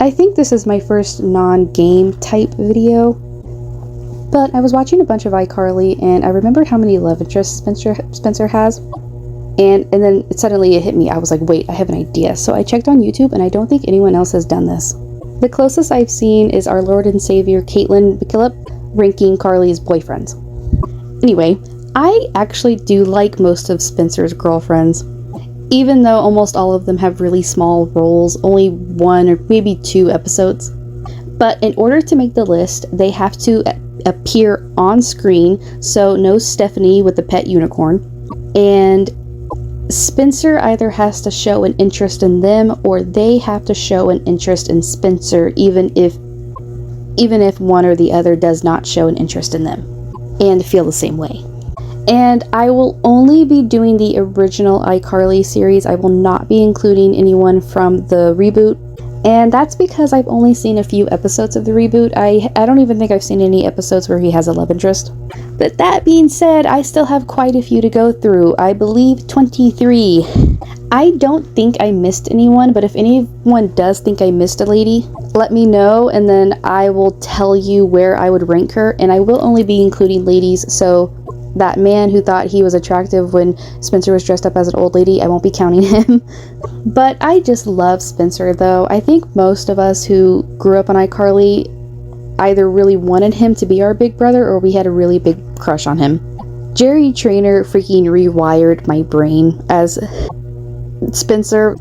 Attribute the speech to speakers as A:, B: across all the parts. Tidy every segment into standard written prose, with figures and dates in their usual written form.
A: I think this is my first non-game type video, but I was watching a bunch of iCarly and I remembered how many love interests Spencer has, and then suddenly it hit me. I was like, wait, I have an idea. So I checked on YouTube and I don't think anyone else has done this. The closest I've seen is our Lord and Savior Caitlin McKillop ranking Carly's boyfriends. Anyway, I actually do like most of Spencer's girlfriends, even though almost all of them have really small roles, only 1 or maybe 2 episodes. But in order to make the list, they have to appear on screen, so no Stephanie with the pet unicorn. And Spencer either has to show an interest in them, or they have to show an interest in Spencer, even if one or the other does not show an interest in them and feel the same way. And I will only be doing the original iCarly series. I will not be including anyone from the reboot. And that's because I've only seen a few episodes of the reboot. I don't even think I've seen any episodes where he has a love interest. But that being said, I still have quite a few to go through. I believe 23. I don't think I missed anyone, but if anyone does think I missed a lady, let me know and then I will tell you where I would rank her. And I will only be including ladies, so that man who thought he was attractive when Spencer was dressed up as an old lady, I won't be counting him. But I just love Spencer though. I think most of us who grew up on iCarly either really wanted him to be our big brother or we had a really big crush on him. Jerry Trainer freaking rewired my brain as Spencer.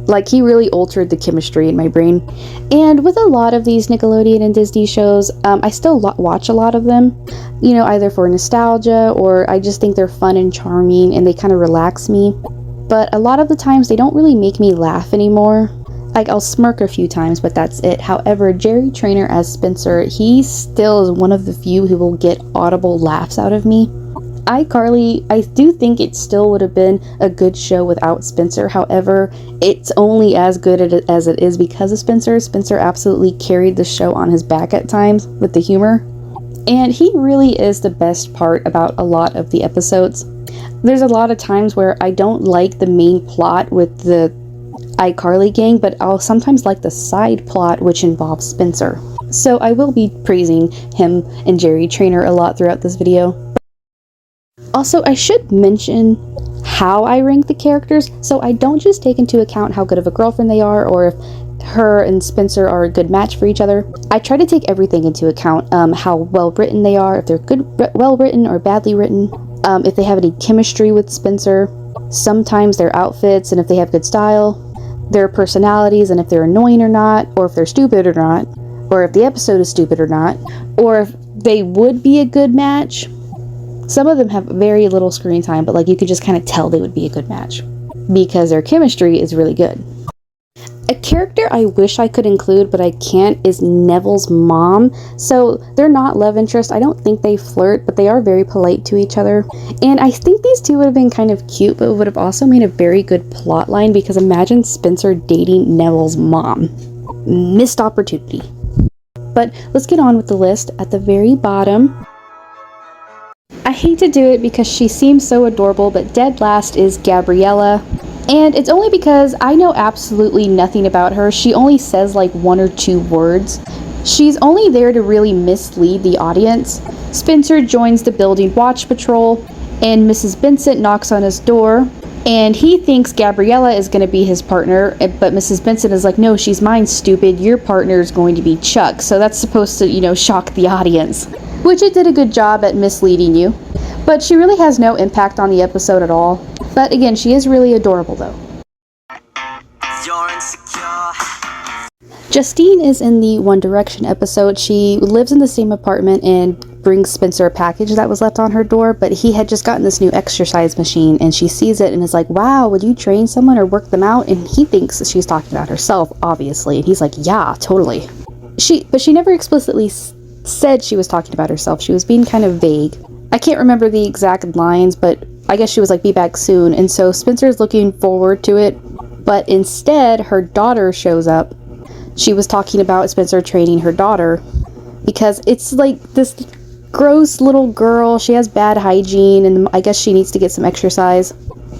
A: Like, he really altered the chemistry in my brain. And with a lot of these Nickelodeon and Disney shows, I still watch a lot of them, you know, either for nostalgia or I just think they're fun and charming and they kind of relax me. But a lot of the times they don't really make me laugh anymore. Like, I'll smirk a few times, but that's it. However, Jerry Trainer as Spencer, he still is one of the few who will get audible laughs out of me. iCarly, I do think it still would have been a good show without Spencer. However, it's only as good as it is because of Spencer. Spencer absolutely carried the show on his back at times with the humor. And he really is the best part about a lot of the episodes. There's a lot of times where I don't like the main plot with the iCarly gang, but I'll sometimes like the side plot which involves Spencer. So I will be praising him and Jerry Trainer a lot throughout this video. Also, I should mention how I rank the characters, so I don't just take into account how good of a girlfriend they are or if her and Spencer are a good match for each other. I try to take everything into account, how well written they are, if they're well written or badly written, if they have any chemistry with Spencer, sometimes their outfits and if they have good style, their personalities and if they're annoying or not, or if they're stupid or not, or if the episode is stupid or not, or if they would be a good match. Some of them have very little screen time, but like you could just kind of tell they would be a good match because their chemistry is really good. A character I wish I could include, but I can't, is Neville's mom. So they're not love interest. I don't think they flirt, but they are very polite to each other. And I think these two would have been kind of cute, but would have also made a very good plot line because imagine Spencer dating Neville's mom. Missed opportunity. But let's get on with the list. At the very bottom, I hate to do it because she seems so adorable, but dead last is Gabriella. And it's only because I know absolutely nothing about her. She only says like 1 or 2 words. She's only there to really mislead the audience. Spencer joins the building watch patrol and Mrs. Benson knocks on his door and he thinks Gabriella is going to be his partner, but Mrs. Benson is like, no, she's mine, stupid. Your partner is going to be Chuck. So that's supposed to, you know, shock the audience, which it did a good job at misleading you. But she really has no impact on the episode at all. But again, she is really adorable though. Justine is in the One Direction episode. She lives in the same apartment and brings Spencer a package that was left on her door, but he had just gotten this new exercise machine and she sees it and is like, wow, would you train someone or work them out? And he thinks she's talking about herself, obviously. And he's like, yeah, totally. But she never explicitly said she was talking about herself. She was being kind of vague. I can't remember the exact lines, but I guess she was like, be back soon. And so Spencer's looking forward to it, but instead her daughter shows up. She was talking about Spencer training her daughter because it's like this gross little girl. She has bad hygiene and I guess she needs to get some exercise.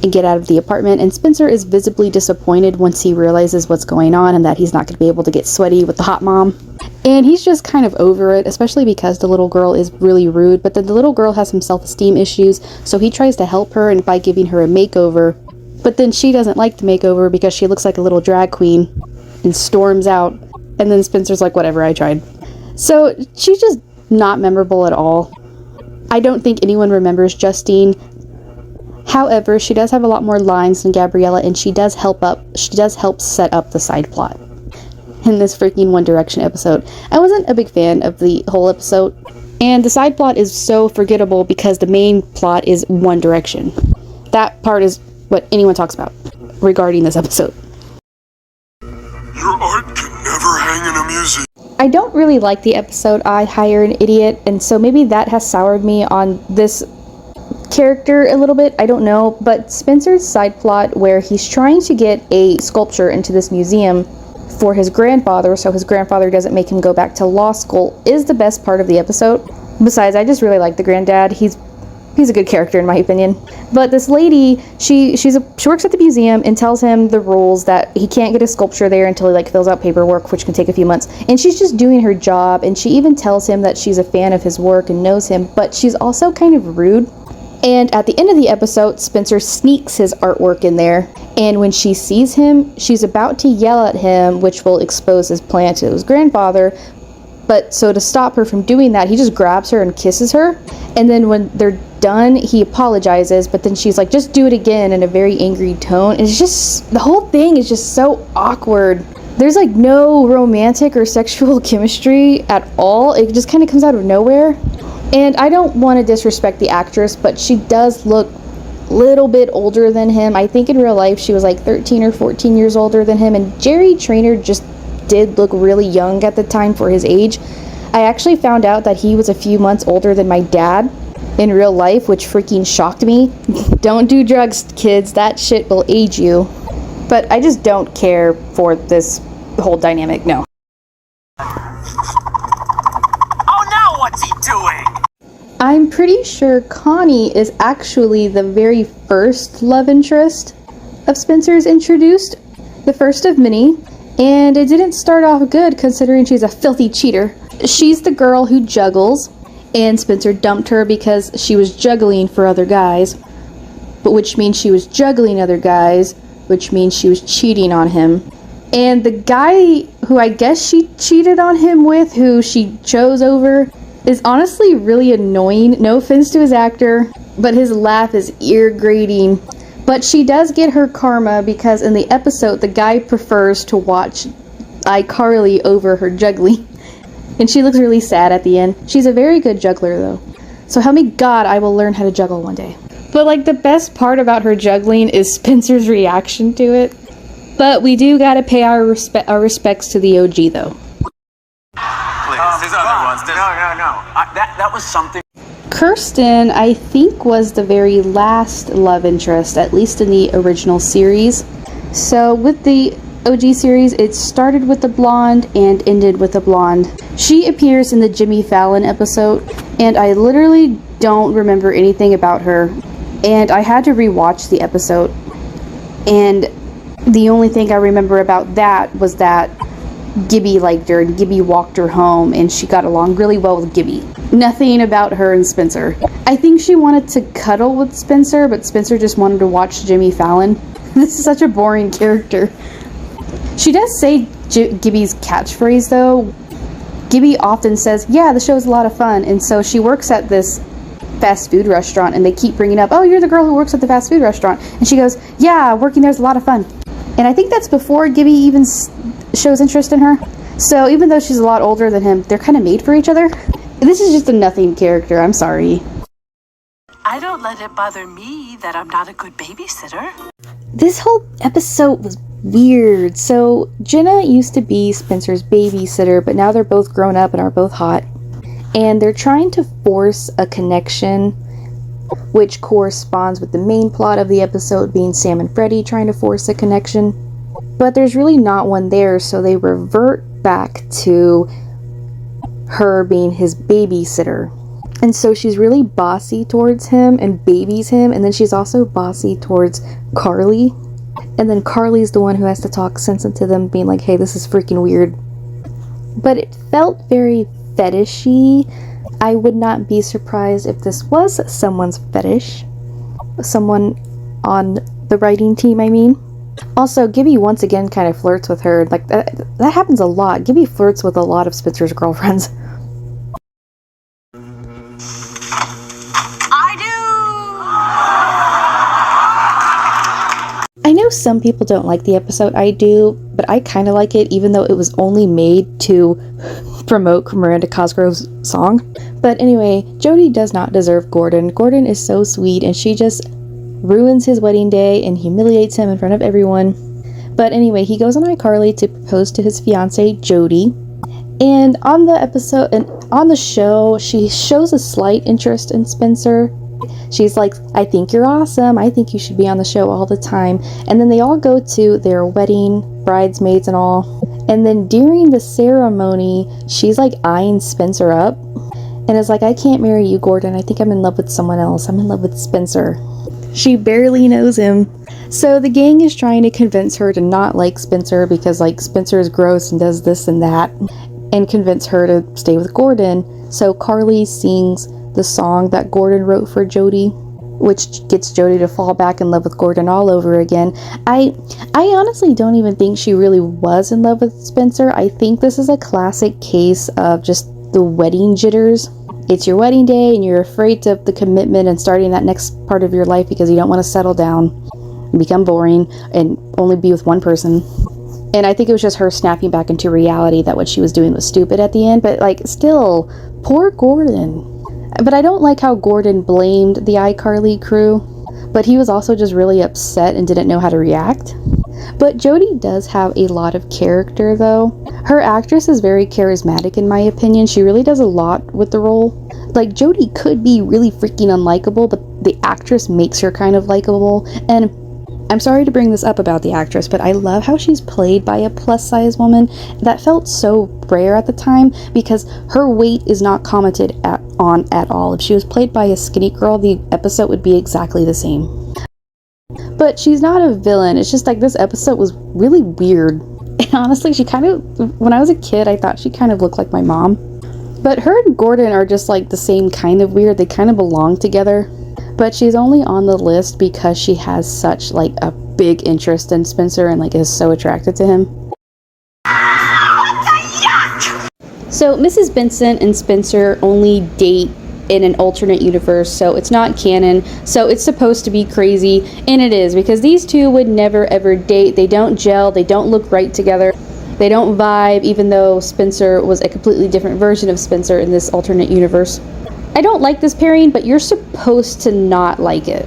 A: and get out of the apartment, and Spencer is visibly disappointed once he realizes what's going on and that he's not going to be able to get sweaty with the hot mom. And he's just kind of over it, especially because the little girl is really rude, but then the little girl has some self-esteem issues, so he tries to help her and by giving her a makeover, but then she doesn't like the makeover because she looks like a little drag queen and storms out, and then Spencer's like, whatever, I tried. So she's just not memorable at all. I don't think anyone remembers Justine. However, she does have a lot more lines than Gabriella, and she does help set up the side plot in this freaking One Direction episode. I wasn't a big fan of the whole episode, and the side plot is so forgettable because the main plot is One Direction. That part is what anyone talks about regarding this episode.
B: Your art can never hang in a museum.
A: I don't really like the episode I Hire an Idiot, and so maybe that has soured me on this character a little bit. I don't know, but Spencer's side plot where he's trying to get a sculpture into this museum for his grandfather so his grandfather doesn't make him go back to law school is the best part of the episode. Besides, I just really like the granddad. He's a good character in my opinion. But this lady, she works at the museum and tells him the rules that he can't get a sculpture there until he like fills out paperwork, which can take a few months. And she's just doing her job, and she even tells him that she's a fan of his work and knows him, but she's also kind of rude. And at the end of the episode, Spencer sneaks his artwork in there, and when she sees him, she's about to yell at him, which will expose his plan to his grandfather. But so to stop her from doing that, he just grabs her and kisses her. And then when they're done, he apologizes, but then she's like, just do it again in a very angry tone. And it's just, the whole thing is just so awkward. There's like no romantic or sexual chemistry at all. It just kind of comes out of nowhere. And I don't want to disrespect the actress, but she does look a little bit older than him. I think in real life she was like 13 or 14 years older than him, and Jerry Trainor just did look really young at the time for his age. I actually found out that he was a few months older than my dad in real life, which freaking shocked me. Don't do drugs, kids. That shit will age you. But I just don't care for this whole dynamic, no.
C: Oh no, what's he doing?
A: I'm pretty sure Connie is actually the very first love interest of Spencer's introduced, the first of many, and it didn't start off good considering she's a filthy cheater. She's the girl who juggles, and Spencer dumped her because she was juggling for other guys, but which means she was juggling other guys, which means she was cheating on him. And the guy who I guess she cheated on him with, who she chose over, is honestly really annoying. No offense to his actor, but his laugh is ear-grating. But she does get her karma because in the episode, the guy prefers to watch iCarly over her juggling. And she looks really sad at the end. She's a very good juggler though. So help me God, I will learn how to juggle one day. But like the best part about her juggling is Spencer's reaction to it. But we do gotta pay our respects to the OG though.
C: There's other ones. No. That was something.
A: Kirsten, I think, was the very last love interest, at least in the original series. So with the OG series, it started with the blonde and ended with the blonde. She appears in the Jimmy Fallon episode, and I literally don't remember anything about her. And I had to rewatch the episode, and the only thing I remember about that was that Gibby liked her, and Gibby walked her home, and she got along really well with Gibby. Nothing about her and Spencer. I think she wanted to cuddle with Spencer, but Spencer just wanted to watch Jimmy Fallon. This is such a boring character. She does say Gibby's catchphrase though. Gibby often says, yeah, the show's a lot of fun, and so she works at this fast food restaurant, and they keep bringing up, oh, you're the girl who works at the fast food restaurant, and she goes, yeah, working there's a lot of fun. And I think that's before Gibby even shows interest in her. So even though she's a lot older than him, they're kind of made for each other. This is just a nothing character, I'm sorry.
D: I don't let it bother me that I'm not a good babysitter.
A: This whole episode was weird. So Jenna used to be Spencer's babysitter, but now they're both grown up and are both hot. And they're trying to force a connection, which corresponds with the main plot of the episode being Sam and Freddie trying to force a connection. But there's really not one there, so they revert back to her being his babysitter. And so she's really bossy towards him and babies him, and then she's also bossy towards Carly. And then Carly's the one who has to talk sense into them, being like, hey, this is freaking weird. But it felt very fetishy. I would not be surprised if this was someone's fetish. Someone on the writing team, I mean. Also, Gibby once again kind of flirts with her. Like, that happens a lot. Gibby flirts with a lot of Spencer's girlfriends. I know some people don't like the episode. I do, but I kind of like it, even though it was only made to promote Miranda Cosgrove's song. But anyway, Jodie does not deserve Gordon. Gordon is so sweet, and she just ruins his wedding day and humiliates him in front of everyone. But anyway, he goes on iCarly to propose to his fiancée, Jodie. And on the episode, and on the show, she shows a slight interest in Spencer. She's like, I think you're awesome. I think you should be on the show all the time. And then they all go to their wedding, bridesmaids and all. And then during the ceremony, she's like eyeing Spencer up. And is like, I can't marry you, Gordon. I think I'm in love with someone else. I'm in love with Spencer. She barely knows him. So the gang is trying to convince her to not like Spencer because like Spencer is gross and does this and that. And convince her to stay with Gordon. So Carly sings the song that Gordon wrote for Jodie, which gets Jodie to fall back in love with Gordon all over again. I honestly don't even think she really was in love with Spencer. I think this is a classic case of just the wedding jitters. It's your wedding day and you're afraid of the commitment and starting that next part of your life because you don't want to settle down and become boring and only be with one person. And I think it was just her snapping back into reality that what she was doing was stupid at the end. But like, still, poor Gordon. But I don't like how Gordon blamed the iCarly crew, but he was also just really upset and didn't know how to react. But Jodie does have a lot of character though. Her actress is very charismatic in my opinion. She really does a lot with the role. Like, Jodie could be really freaking unlikable, but the actress makes her kind of likable. And I'm sorry to bring this up about the actress, but I love how she's played by a plus-size woman. That felt so rare at the time because her weight is not commented on at all. If she was played by a skinny girl, the episode would be exactly the same. But she's not a villain. It's just like this episode was really weird. And honestly, she kind of, when I was a kid, I thought she kind of looked like my mom. But her and Gordon are just like the same kind of weird. They kind of belong together. But she's only on the list because she has such like a big interest in Spencer and like is so attracted to him. So Mrs. Benson and Spencer only date in an alternate universe, so it's not canon, so it's supposed to be crazy, and it is, because these two would never ever date. They don't gel, they don't look right together, they don't vibe, even though Spencer was a completely different version of Spencer in this alternate universe. I don't like this pairing, but you're supposed to not like it.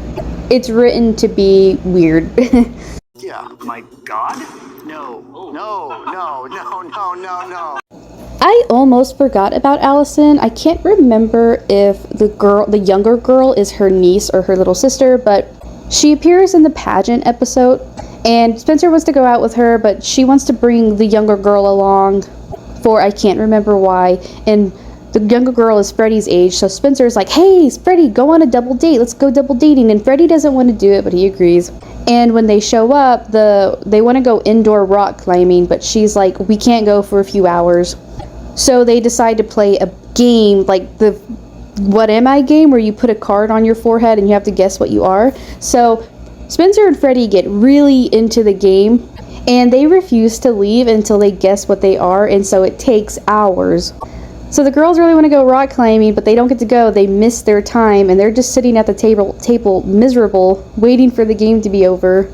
A: It's written to be weird.
C: Yeah, my God? No.
A: I almost forgot about Allison. I can't remember if the younger girl is her niece or her little sister, but she appears in the pageant episode, and Spencer wants to go out with her, but she wants to bring the younger girl along for I can't remember why, and the younger girl is Freddie's age, so Spencer's like, hey, Freddie, go on a double date. Let's go double dating. And Freddie doesn't want to do it, but he agrees. And when they show up, they want to go indoor rock climbing, but she's like, we can't go for a few hours. So they decide to play a game, like the What Am I game, where you put a card on your forehead and you have to guess what you are. So Spencer and Freddie get really into the game, and they refuse to leave until they guess what they are, and so it takes hours. So the girls really want to go rock climbing, but they don't get to go. They miss their time, and they're just sitting at the table miserable, waiting for the game to be over.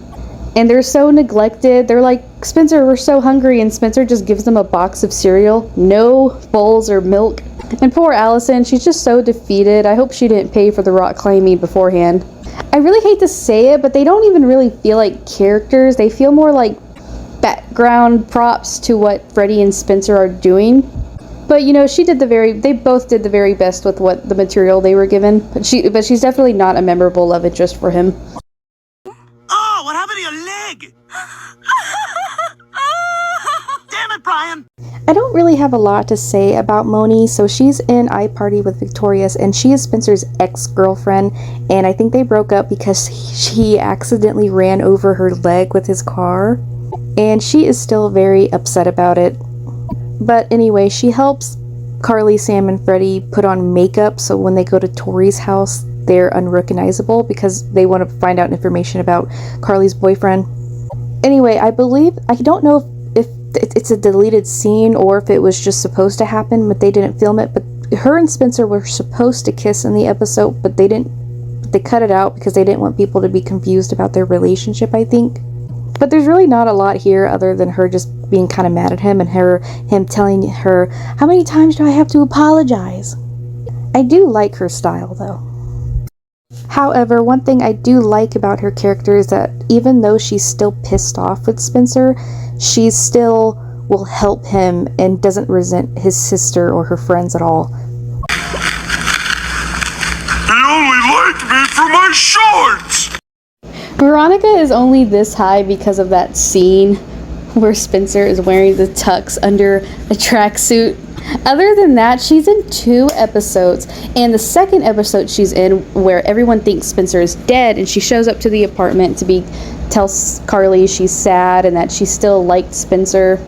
A: And they're so neglected. They're like, Spencer, we're so hungry, and Spencer just gives them a box of cereal. No bowls or milk. And poor Allison, she's just so defeated. I hope she didn't pay for the rock climbing beforehand. I really hate to say it, but they don't even really feel like characters. They feel more like background props to what Freddie and Spencer are doing. But you know, they both did the very best with what the material they were given. But she's definitely not a memorable love interest for him.
C: Oh, what happened to your leg? Damn it, Brian!
A: I don't really have a lot to say about Mooney. So she's in I Party with Victorious, and she is Spencer's ex-girlfriend, and I think they broke up because he accidentally ran over her leg with his car, and she is still very upset about it. But anyway, she helps Carly, Sam, and Freddie put on makeup so when they go to Tori's house, they're unrecognizable because they want to find out information about Carly's boyfriend. Anyway, I don't know if it's a deleted scene or if it was just supposed to happen, but they didn't film it. But her and Spencer were supposed to kiss in the episode, but they cut it out because they didn't want people to be confused about their relationship, I think. But there's really not a lot here other than her just being kind of mad at him and him telling her, how many times do I have to apologize? I do like her style though. However, one thing I do like about her character is that even though she's still pissed off with Spencer, she still will help him and doesn't resent his sister or her friends at all.
B: They only like me for my shorts!
A: Veronica is only this high because of that scene where Spencer is wearing the tux under a tracksuit. Other than that, she's in 2 episodes, and the second episode she's in where everyone thinks Spencer is dead, and she shows up to the apartment to tells Carly she's sad and that she still liked Spencer,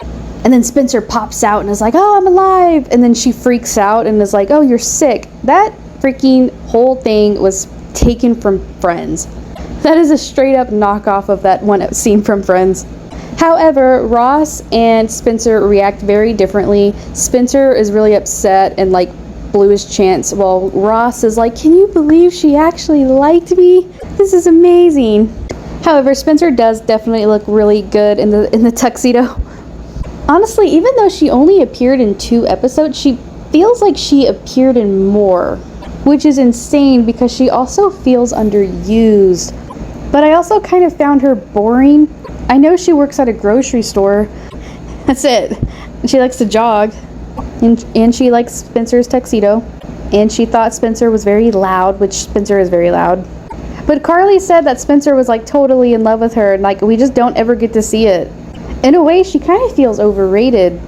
A: and then Spencer pops out and is like, oh, I'm alive, and then she freaks out and is like, oh, you're sick. That freaking whole thing was taken from Friends. That is a straight up knockoff of that one scene from Friends. However, Ross and Spencer react very differently. Spencer is really upset and like blew his chance, while Ross is like, can you believe she actually liked me? This is amazing. However, Spencer does definitely look really good in the tuxedo. Honestly, even though she only appeared in 2 episodes, she feels like she appeared in more, which is insane because she also feels underused. But I also kind of found her boring. I know she works at a grocery store. That's it. She likes to jog. And she likes Spencer's tuxedo. And she thought Spencer was very loud, which Spencer is very loud. But Carly said that Spencer was like totally in love with her, and like we just don't ever get to see it. In a way, she kind of feels overrated.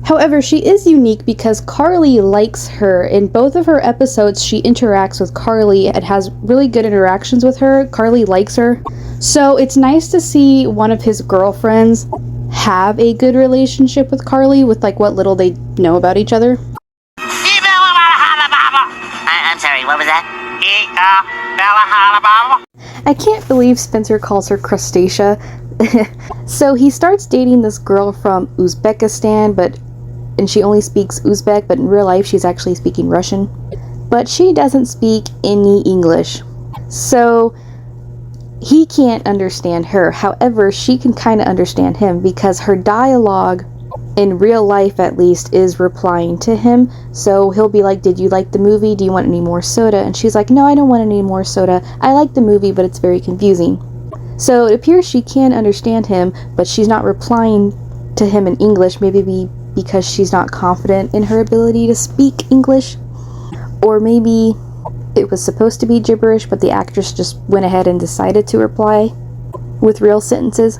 A: However, she is unique because Carly likes her. In both of her episodes, she interacts with Carly and has really good interactions with her. Carly likes her. So it's nice to see one of his girlfriends have a good relationship with Carly with like what little they know about each other.
C: I'm sorry, what was that?
A: I can't believe Spencer calls her Crustaceia. So he starts dating this girl from Uzbekistan, and she only speaks Uzbek, but in real life she's actually speaking Russian. But she doesn't speak any English. So he can't understand her. However, she can kind of understand him because her dialogue, in real life at least, is replying to him. So he'll be like, did you like the movie? Do you want any more soda? And she's like, no, I don't want any more soda. I like the movie, but it's very confusing. So it appears she can understand him, but she's not replying to him in English, maybe because she's not confident in her ability to speak English. Or maybe it was supposed to be gibberish, but the actress just went ahead and decided to reply with real sentences.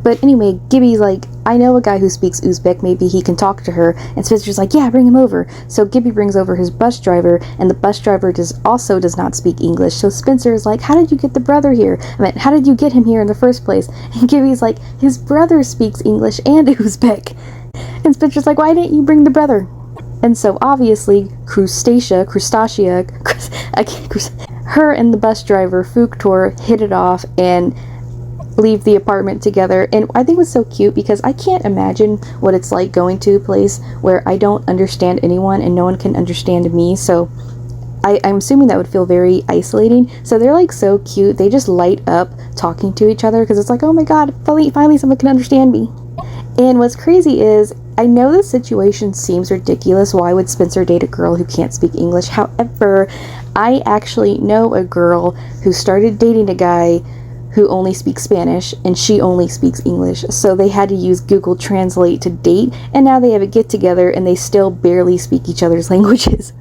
A: But anyway, Gibby's like, I know a guy who speaks Uzbek, maybe he can talk to her. And Spencer's like, yeah, bring him over. So Gibby brings over his bus driver, and the bus driver also does not speak English. So Spencer is like, how did you get the brother here? How did you get him here in the first place? And Gibby's like, his brother speaks English and Uzbek. And Spencer's like, why didn't you bring the brother? And so obviously, Crustaceia, her and the bus driver, Fuktor, hit it off and leave the apartment together. And I think it was so cute because I can't imagine what it's like going to a place where I don't understand anyone and no one can understand me. So I'm assuming that would feel very isolating. So they're like so cute. They just light up talking to each other because it's like, oh my god, finally someone can understand me. And what's crazy is, I know this situation seems ridiculous. Why would Spencer date a girl who can't speak English? However, I actually know a girl who started dating a guy who only speaks Spanish, and she only speaks English. So they had to use Google Translate to date, and now they have a get together and they still barely speak each other's languages.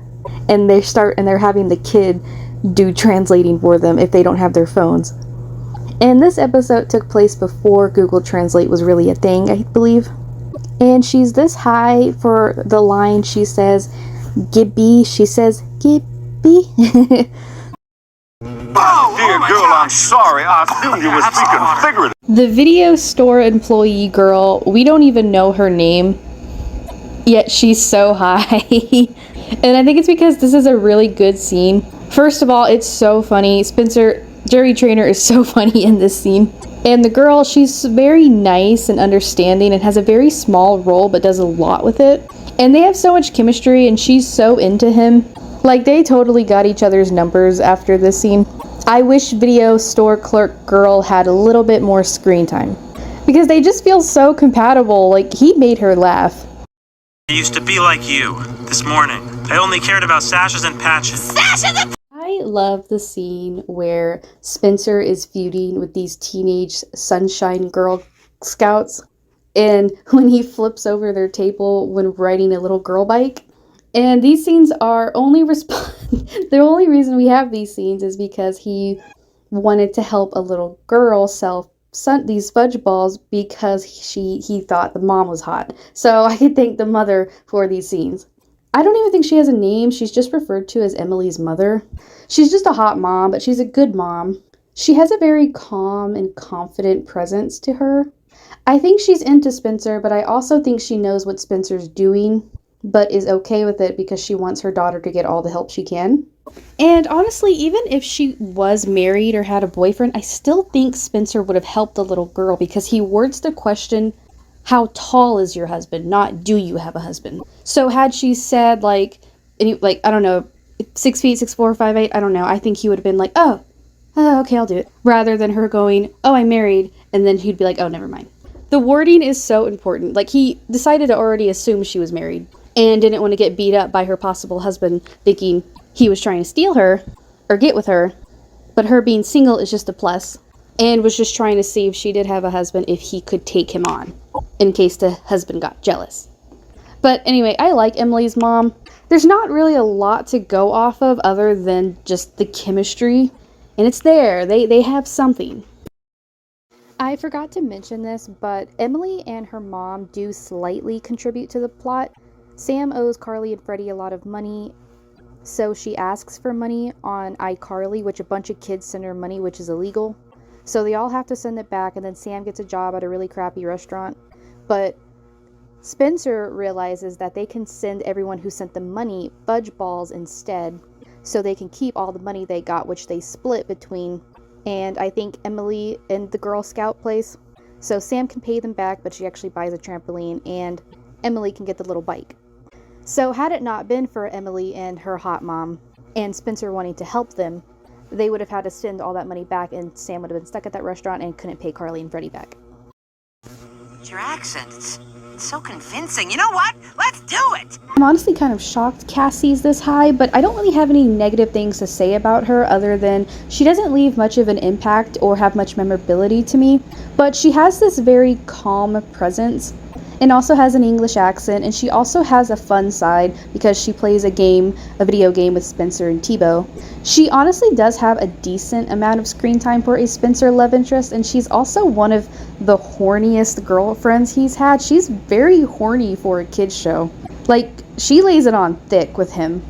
A: And they're having the kid do translating for them if they don't have their phones. And this episode took place before Google Translate was really a thing, I believe. And she's this high for the line. She says, Gibby. She says, Gibby.
B: Oh, dear girl, I'm sorry. I assumed you were speaking figurative.
A: The video store employee girl, we don't even know her name, yet she's so high. And I think it's because this is a really good scene. First of all, it's so funny. Jerry Trainer is so funny in this scene. And the girl, she's very nice and understanding and has a very small role but does a lot with it. And they have so much chemistry and she's so into him. Like, they totally got each other's numbers after this scene. I wish video store clerk girl had a little bit more screen time. Because they just feel so compatible. Like, he made her laugh.
E: I used to be like you. This morning, I only cared about sashes and patches.
A: I love the scene where Spencer is feuding with these teenage Sunshine Girl Scouts. And when he flips over their table when riding a little girl bike. And these scenes are only the only reason we have these scenes is because he wanted to help a little girl sell these fudge balls because he thought the mom was hot. So I could thank the mother for these scenes. I don't even think she has a name. She's just referred to as Emily's mother. She's just a hot mom, but she's a good mom. She has a very calm and confident presence to her. I think she's into Spencer, but I also think she knows what Spencer's doing, but is okay with it because she wants her daughter to get all the help she can. And honestly, even if she was married or had a boyfriend, I still think Spencer would have helped the little girl because he words the question, how tall is your husband, not do you have a husband? So had she said I don't know, 6 feet, 6'4", 5'8", I don't know, I think he would have been like, oh, okay, I'll do it. Rather than her going, oh, I'm married, and then he'd be like, oh, never mind. The wording is so important. Like, he decided to already assume she was married and didn't want to get beat up by her possible husband thinking he was trying to steal her or get with her, but her being single is just a plus, and was just trying to see if she did have a husband, if he could take him on in case the husband got jealous. But anyway, I like Emily's mom. There's not really a lot to go off of other than just the chemistry, and it's there. They have something. I forgot to mention this, but Emily and her mom do slightly contribute to the plot. Sam owes Carly and Freddie a lot of money, so she asks for money on iCarly, which a bunch of kids send her money, which is illegal. So they all have to send it back, and then Sam gets a job at a really crappy restaurant. But Spencer realizes that they can send everyone who sent them money fudge balls instead, so they can keep all the money they got, which they split between, and I think Emily and the Girl Scout place. So Sam can pay them back, but she actually buys a trampoline, and Emily can get the little bike. So had it not been for Emily and her hot mom, and Spencer wanting to help them, they would have had to send all that money back, and Sam would have been stuck at that restaurant and couldn't pay Carly and Freddie back.
F: Your accent, it's so convincing. You know what? Let's do it!
A: I'm honestly kind of shocked Cassie's this high, but I don't really have any negative things to say about her other than she doesn't leave much of an impact or have much memorability to me, but she has this very calm presence and also has an English accent, and she also has a fun side because she plays a video game with Spencer and Tebow. She honestly does have a decent amount of screen time for a Spencer love interest, and she's also one of the horniest girlfriends he's had. She's very horny for a kid's show. Like, she lays it on thick with him.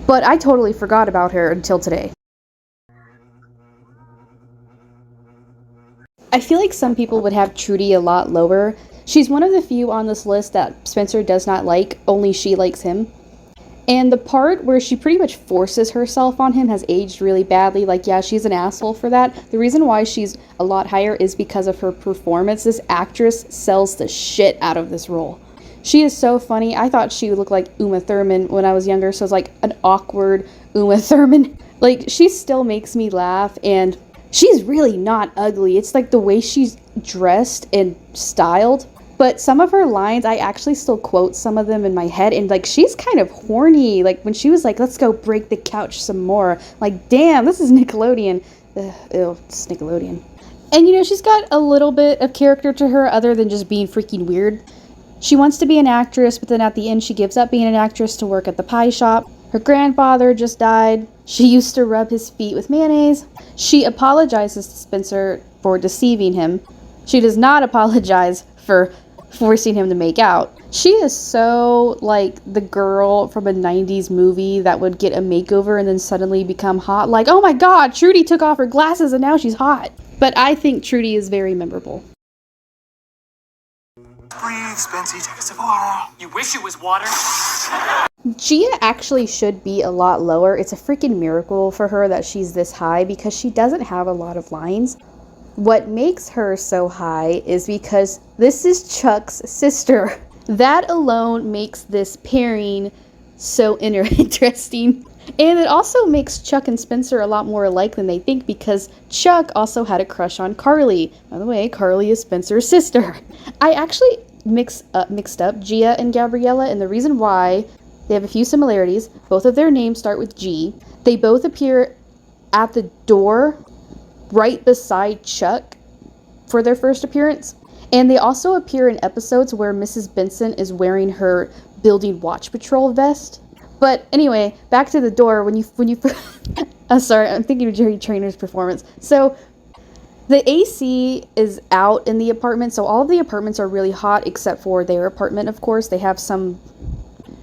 A: But I totally forgot about her until today. I feel like some people would have Trudy a lot lower. She's one of the few on this list that Spencer does not like, only she likes him. And the part where she pretty much forces herself on him has aged really badly. Like, yeah, she's an asshole for that. The reason why she's a lot higher is because of her performance. This actress sells the shit out of this role. She is so funny. I thought she would look like Uma Thurman when I was younger, so it's like an awkward Uma Thurman. Like, she still makes me laugh, and she's really not ugly. It's like the way she's dressed and styled. But some of her lines, I actually still quote some of them in my head, and like, she's kind of horny. Like, when she was like, let's go break the couch some more. Like, damn, this is Nickelodeon. Ew, it's Nickelodeon. And you know, she's got a little bit of character to her other than just being freaking weird. She wants to be an actress, but then at the end she gives up being an actress to work at the pie shop. Her grandfather just died. She used to rub his feet with mayonnaise. She apologizes to Spencer for deceiving him. She does not apologize for forcing him to make out. She is so like the girl from a 90s movie that would get a makeover and then suddenly become hot. Like, oh my god, Trudy took off her glasses and now she's hot. But I think Trudy is very memorable.
C: Breathe, Spency, take a sip of water. You wish it was water?
A: Gia actually should be a lot lower. It's a freaking miracle for her that she's this high because she doesn't have a lot of lines. What makes her so high is because this is Chuck's sister. That alone makes this pairing so interesting. And it also makes Chuck and Spencer a lot more alike than they think because Chuck also had a crush on Carly. By the way, Carly is Spencer's sister. I actually mixed up Gia and Gabriella, and the reason why, they have a few similarities. Both of their names start with G. They both appear at the door right beside Chuck for their first appearance. And they also appear in episodes where Mrs. Benson is wearing her building watch patrol vest. But anyway, back to the door. When you sorry, I'm thinking of Jerry Trainer's performance. So the AC is out in the apartment, so all of the apartments are really hot except for their apartment, of course. They have some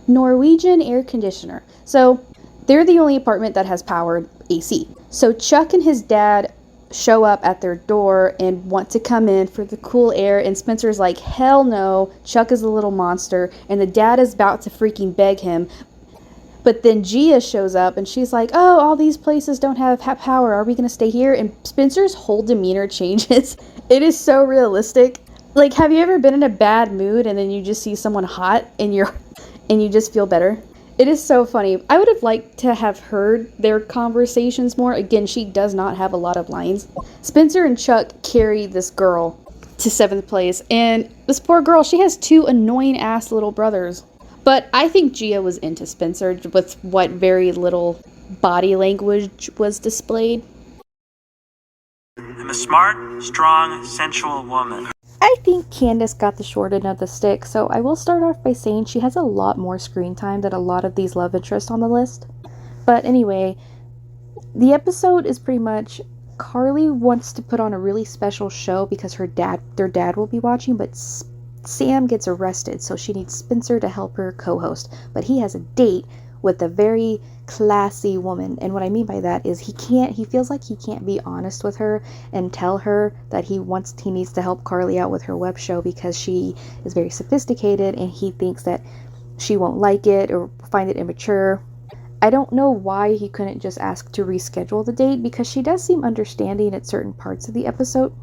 A: Norwegian air conditioner. So they're the only apartment that has powered AC. So Chuck and his dad show up at their door and want to come in for the cool air, and Spencer's like, hell no, Chuck is a little monster, and the dad is about to freaking beg him. But then Gia shows up and she's like, oh, all these places don't have power. Are we going to stay here? And Spencer's whole demeanor changes. It is so realistic. Like, have you ever been in a bad mood and then you just see someone hot and you just feel better? It is so funny. I would have liked to have heard their conversations more. Again, she does not have a lot of lines. Spencer and Chuck carry this girl to 7th place. And this poor girl, she has 2 annoying ass little brothers. But I think Gia was into Spencer with what very little body language was displayed.
E: I'm a smart, strong, sensual woman.
A: I think Candace got the short end of the stick, so I will start off by saying she has a lot more screen time than a lot of these love interests on the list. But anyway, the episode is pretty much Carly wants to put on a really special show because their dad will be watching, but Sam gets arrested, so she needs Spencer to help her co-host. But he has a date with a very classy woman, and what I mean by that is he feels like he can't be honest with her and tell her that he needs to help Carly out with her web show because she is very sophisticated and he thinks that she won't like it or find it immature. I don't know why he couldn't just ask to reschedule the date because she does seem understanding at certain parts of the episode.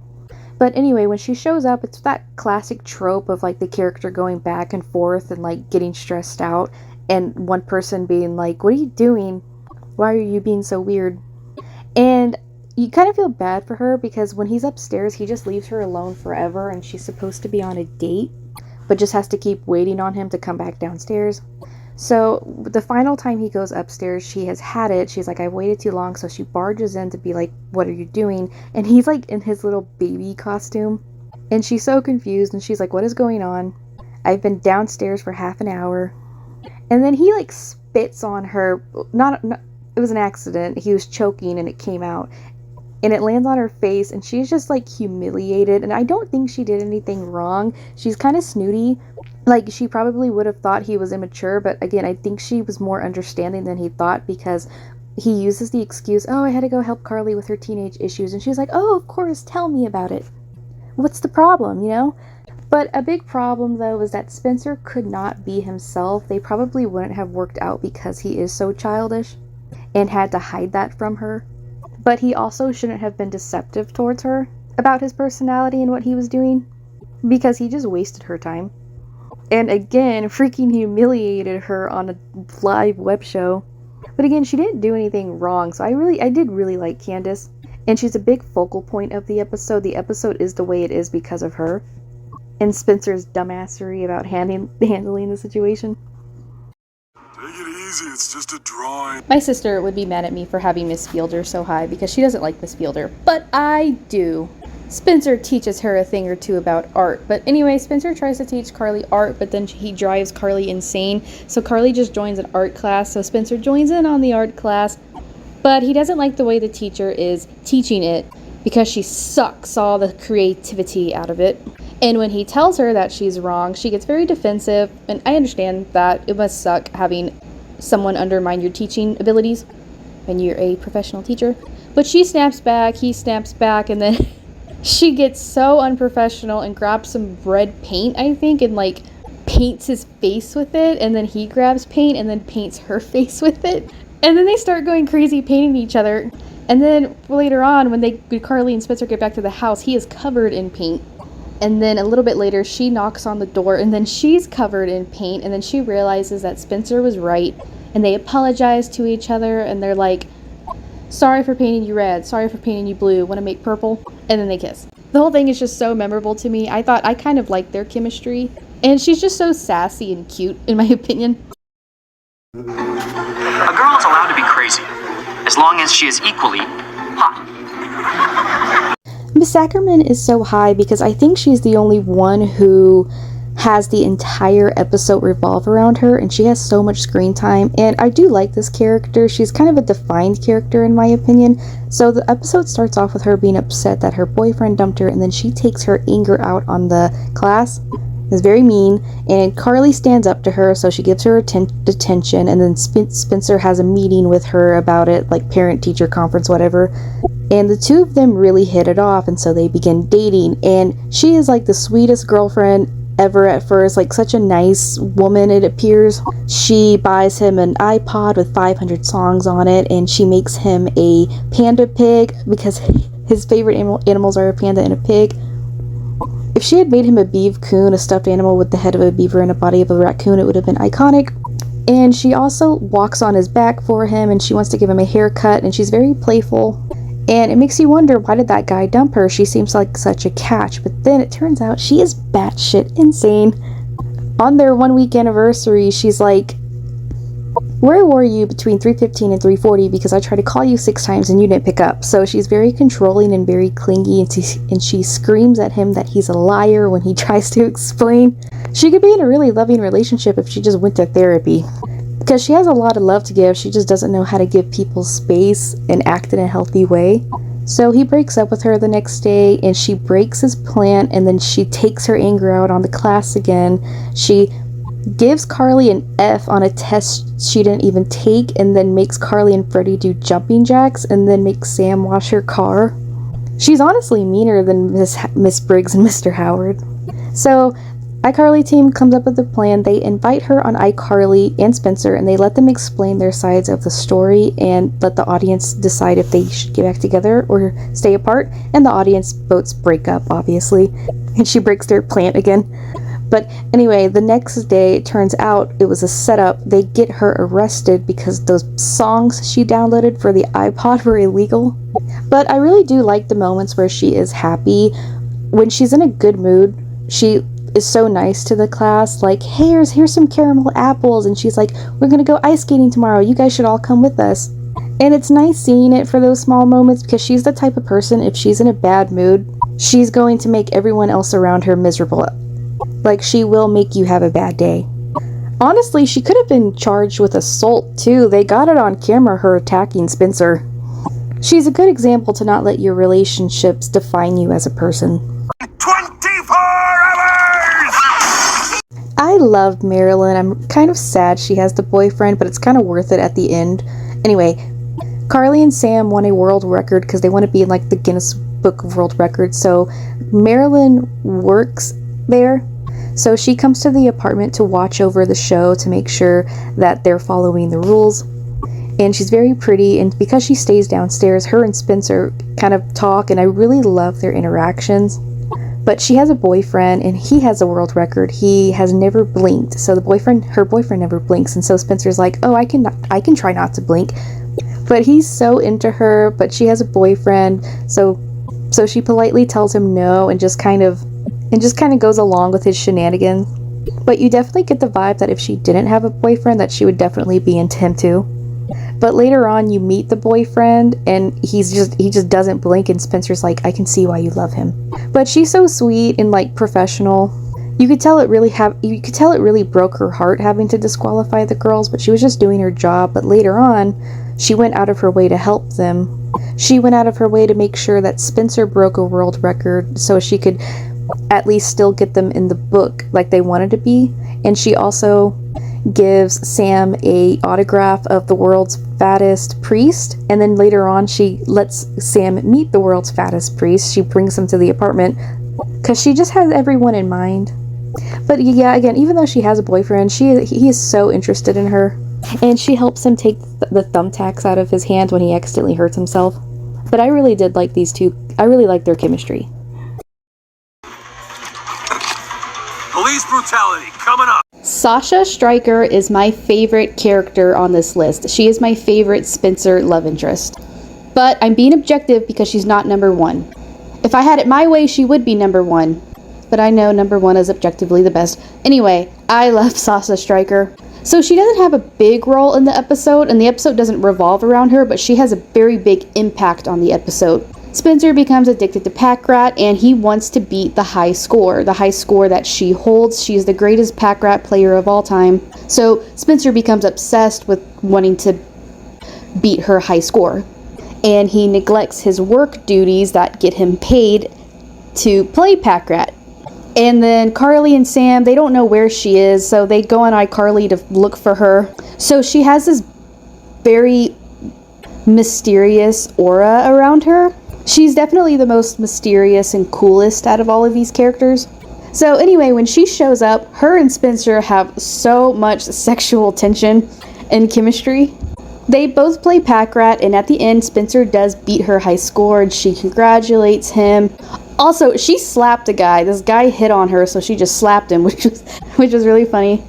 A: But anyway, when she shows up, it's that classic trope of like the character going back and forth and like getting stressed out and one person being like, what are you doing? Why are you being so weird? And you kind of feel bad for her because when he's upstairs, he just leaves her alone forever and she's supposed to be on a date, but just has to keep waiting on him to come back downstairs. So the final time he goes upstairs, she has had it. She's like, I waited too long. So she barges in to be like, what are you doing? And he's like in his little baby costume. And she's so confused. And she's like, what is going on? I've been downstairs for half an hour. And then he like spits on her. It was an accident. He was choking and it came out. And it lands on her face. And she's just like humiliated. And I don't think she did anything wrong. She's kind of snooty. Like, she probably would have thought he was immature, but again, I think she was more understanding than he thought because he uses the excuse, oh, I had to go help Carly with her teenage issues, and she's like, oh, of course, tell me about it. What's the problem, you know? But a big problem, though, is that Spencer could not be himself. They probably wouldn't have worked out because he is so childish and had to hide that from her. But he also shouldn't have been deceptive towards her about his personality and what he was doing because he just wasted her time. And again, freaking humiliated her on a live web show. But again, she didn't do anything wrong, so I did really like Candace. And she's a big focal point of the episode. The episode is the way it is because of her. And Spencer's dumbassery about handling the situation.
B: Take it easy, it's just a drawing.
A: My sister would be mad at me for having Miss Fielder so high because she doesn't like Miss Fielder. But I do. Spencer teaches her a thing or two about art. But anyway, Spencer tries to teach Carly art, but then he drives Carly insane. So Carly just joins an art class. So Spencer joins in on the art class. But he doesn't like the way the teacher is teaching it because she sucks all the creativity out of it. And when he tells her that she's wrong, she gets very defensive, and I understand that it must suck having someone undermine your teaching abilities when you're a professional teacher. But she snaps back, he snaps back, and then she gets so unprofessional and grabs some red paint, I think, and like paints his face with it, and then he grabs paint and then paints her face with it. And then they start going crazy painting each other. And then later on, when Carly and Spencer get back to the house, he is covered in paint. And then a little bit later, she knocks on the door, and then she's covered in paint, and then she realizes that Spencer was right, and they apologize to each other, and they're like, sorry for painting you red, sorry for painting you blue, want to make purple? And then they kiss. The whole thing is just so memorable to me. I kind of liked their chemistry, and she's just so sassy and cute, in my opinion.
C: A girl is allowed to be crazy, as long as she is equally hot.
A: Miss Ackerman is so high because I think she's the only one who has the entire episode revolve around her, and she has so much screen time, and I do like this character. She's kind of a defined character in my opinion. So the episode starts off with her being upset that her boyfriend dumped her, and then she takes her anger out on the class. It's very mean, and Carly stands up to her, so she gives her detention, and then Spencer has a meeting with her about it, like parent-teacher conference, whatever. And the two of them really hit it off, and so they begin dating, and she is like the sweetest girlfriend ever at first, like such a nice woman it appears. She buys him an iPod with 500 songs on it, and she makes him a panda pig because his favorite animals are a panda and a pig. If she had made him a beav coon, a stuffed animal with the head of a beaver and a body of a raccoon, it would have been iconic. And she also walks on his back for him, and she wants to give him a haircut, and she's very playful. And it makes you wonder, why did that guy dump her? She seems like such a catch. But then it turns out she is batshit insane. On their 1 week anniversary, she's like, where were you between 3:15 and 3:40? Because I tried to call you 6 times and you didn't pick up. So she's very controlling and very clingy, and she screams at him that he's a liar when he tries to explain. She could be in a really loving relationship if she just went to therapy. Because she has a lot of love to give, she just doesn't know how to give people space and act in a healthy way. So he breaks up with her the next day, and she breaks his plan, and then she takes her anger out on the class again. She gives Carly an F on a test she didn't even take, and then makes Carly and Freddie do jumping jacks, and then makes Sam wash her car. She's honestly meaner than Miss Briggs and Mr. Howard. So iCarly team comes up with a plan. They invite her on iCarly and Spencer, and they let them explain their sides of the story and let the audience decide if they should get back together or stay apart, and the audience votes break up, obviously, and she breaks their plant again. But anyway, the next day, it turns out it was a setup. They get her arrested because those songs she downloaded for the iPod were illegal. But I really do like the moments where she is happy. When she's in a good mood, she is so nice to the class, like, hey, here's some caramel apples, and she's like, we're gonna go ice skating tomorrow, you guys should all come with us. And it's nice seeing it for those small moments, because she's the type of person, if she's in a bad mood, she's going to make everyone else around her miserable. Like, she will make you have a bad day. Honestly, she could have been charged with assault too. They got it on camera, her attacking Spencer. She's a good example to not let your relationships define you as a person.
B: 24 hours!
A: I love Marilyn. I'm kind of sad she has the boyfriend, but it's kind of worth it at the end. Anyway, Carly and Sam won a world record because they want to be in like the Guinness Book of World Records. So Marilyn works there. So she comes to the apartment to watch over the show to make sure that they're following the rules. And she's very pretty, and because she stays downstairs, her and Spencer kind of talk, and I really love their interactions. But she has a boyfriend, and he has a world record. He has never blinked, so her boyfriend never blinks, and so Spencer's like, oh, I can try not to blink. But he's so into her, but she has a boyfriend, so she politely tells him no, and just kind of goes along with his shenanigans. But you definitely get the vibe that if she didn't have a boyfriend, that she would definitely be into him too. But later on, you meet the boyfriend, and he just doesn't blink, and Spencer's like, I can see why you love him. But she's so sweet and like professional. You could tell it really broke her heart having to disqualify the girls, but she was just doing her job. But later on, she went out of her way to help them. She went out of her way to make sure that Spencer broke a world record so she could at least still get them in the book like they wanted to be. And she also gives Sam a autograph of the world's fattest priest, and then later on she lets Sam meet the world's fattest priest. She brings him to the apartment because she just has everyone in mind. But yeah, again, even though she has a boyfriend, he is so interested in her, and she helps him take the thumbtacks out of his hand when he accidentally hurts himself. But I really did like these two. I really like their chemistry.
B: Police brutality coming up.
A: Sasha Stryker is my favorite character on this list. She is my favorite Spencer love interest. But I'm being objective because she's not number one. If I had it my way, she would be number one. But I know number one is objectively the best. Anyway, I love Sasha Stryker. So she doesn't have a big role in the episode, and the episode doesn't revolve around her, but she has a very big impact on the episode. Spencer becomes addicted to Pack Rat, and he wants to beat the high score that she holds. She is the greatest Pack Rat player of all time. So Spencer becomes obsessed with wanting to beat her high score, and he neglects his work duties that get him paid to play Pack Rat. And then Carly and Sam, they don't know where she is, so they go on iCarly to look for her. So she has this very mysterious aura around her. She's definitely the most mysterious and coolest out of all of these characters. So anyway, when she shows up, her and Spencer have so much sexual tension and chemistry. They both play Pack Rat, and at the end, Spencer does beat her high score, and she congratulates him. Also, she slapped a guy. This guy hit on her, so she just slapped him, which was really funny.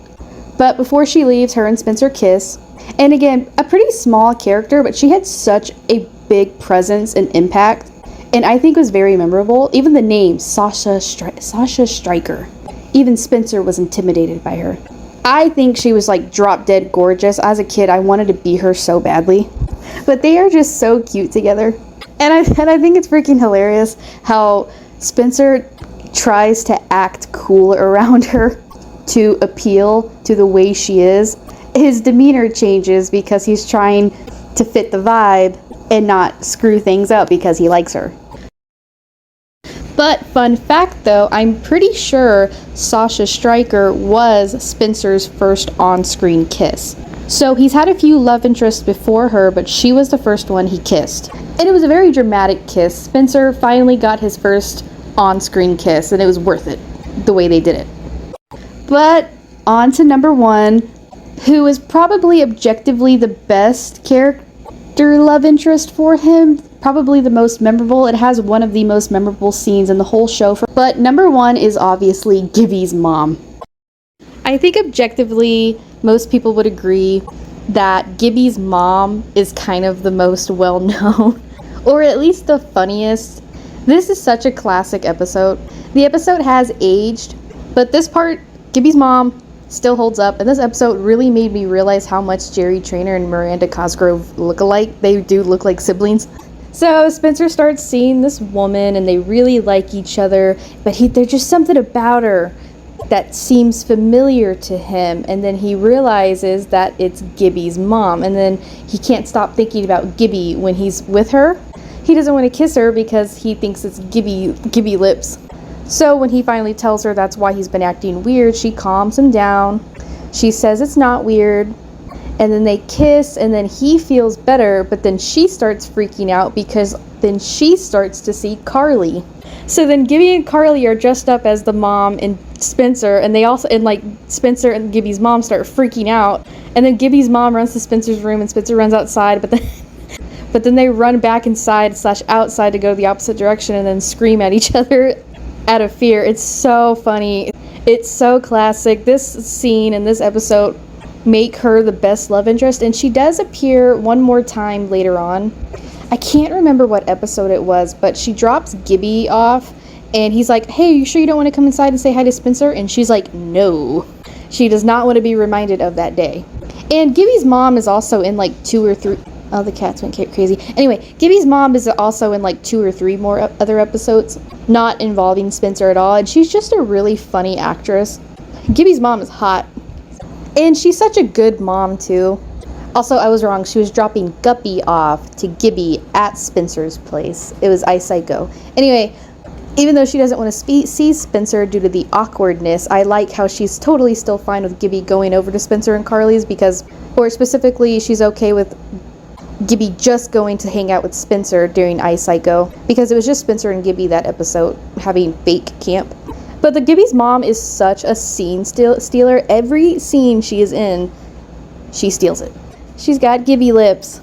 A: But before she leaves, her and Spencer kiss. And again, a pretty small character, but she had such a big presence and impact, and I think was very memorable. Even the name, Sasha Stryker. Even Spencer was intimidated by her. I think she was like drop dead gorgeous. As a kid, I wanted to be her so badly. But they are just so cute together. And I think it's freaking hilarious how Spencer tries to act cool around her to appeal to the way she is. His demeanor changes because he's trying to fit the vibe and not screw things up because he likes her. But fun fact though, I'm pretty sure Sasha Stryker was Spencer's first on-screen kiss. So he's had a few love interests before her, but she was the first one he kissed. And it was a very dramatic kiss. Spencer finally got his first on-screen kiss, and it was worth it, the way they did it. But on to number one, who is probably objectively the best character love interest for him. Probably the most memorable. It has one of the most memorable scenes in the whole show. But number one is obviously Gibby's mom. I think objectively, most people would agree that Gibby's mom is kind of the most well-known, or at least the funniest. This is such a classic episode. The episode has aged, but this part, Gibby's mom, still holds up, and this episode really made me realize how much Jerry Trainor and Miranda Cosgrove look alike. They do look like siblings. So Spencer starts seeing this woman, and they really like each other, but there's just something about her that seems familiar to him, and then he realizes that it's Gibby's mom, and then he can't stop thinking about Gibby when he's with her. He doesn't want to kiss her because he thinks it's Gibby lips. So when he finally tells her that's why he's been acting weird, she calms him down. She says it's not weird, and then they kiss, and then he feels better, but then she starts freaking out because then she starts to see Carly. So then Gibby and Carly are dressed up as the mom and Spencer, and they also, and like Spencer and Gibby's mom start freaking out, and then Gibby's mom runs to Spencer's room and Spencer runs outside, but then they run back inside / outside to go the opposite direction and then scream at each other out of fear. It's so funny. It's so classic. This scene in this episode make her the best love interest, and she does appear one more time later on. I can't remember what episode it was, but she drops Gibby off, and he's like, hey, you sure you don't want to come inside and say hi to Spencer? And she's like, no. She does not want to be reminded of that day. And Gibby's mom is also in like 2 or 3... Oh, the cats went crazy. Anyway, Gibby's mom is also in like 2 or 3 more other episodes, not involving Spencer at all, and she's just a really funny actress. Gibby's mom is hot. And she's such a good mom, too. Also, I was wrong. She was dropping Guppy off to Gibby at Spencer's place. It was iPsycho. Anyway, Even though she doesn't want to see Spencer due to the awkwardness, I like how she's totally still fine with Gibby going over to Spencer and Carly's because, or specifically, she's okay with Gibby just going to hang out with Spencer during iPsycho because it was just Spencer and Gibby that episode having fake camp. But the Gibby's mom is such a scene stealer. Every scene she is in, she steals it. She's got Gibby lips.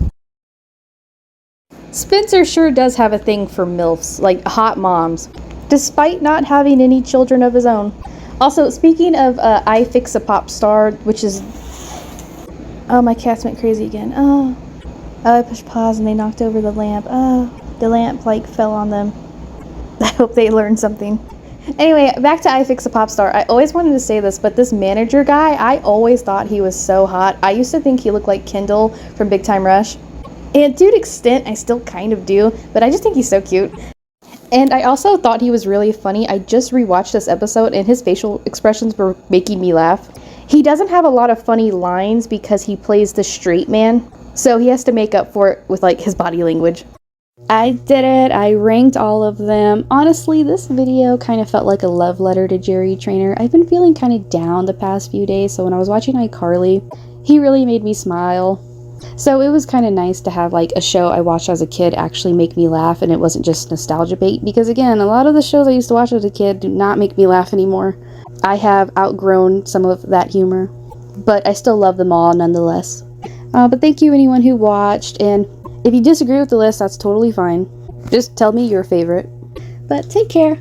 A: Spencer sure does have a thing for MILFs, like hot moms, despite not having any children of his own. Also, speaking of I Fix a Pop Star, which is... Oh, my cats went crazy again. Oh, I pushed pause and they knocked over the lamp. Oh, the lamp, like, fell on them. I hope they learned something. Anyway, back to I Fix a Pop Star. I always wanted to say this, but this manager guy, I always thought he was so hot. I used to think he looked like Kendall from Big Time Rush. And to an extent, I still kind of do, but I just think he's so cute. And I also thought he was really funny. I just rewatched this episode and his facial expressions were making me laugh. He doesn't have a lot of funny lines because he plays the straight man, so he has to make up for it with like his body language. I did it. I ranked all of them. Honestly, this video kind of felt like a love letter to Jerry Trainer. I've been feeling kind of down the past few days, so when I was watching iCarly, he really made me smile. So it was kind of nice to have like a show I watched as a kid actually make me laugh and it wasn't just nostalgia bait, because again, a lot of the shows I used to watch as a kid do not make me laugh anymore. I have outgrown some of that humor, but I still love them all nonetheless. But thank you anyone who watched, and if you disagree with the list, that's totally fine. Just tell me your favorite. But take care.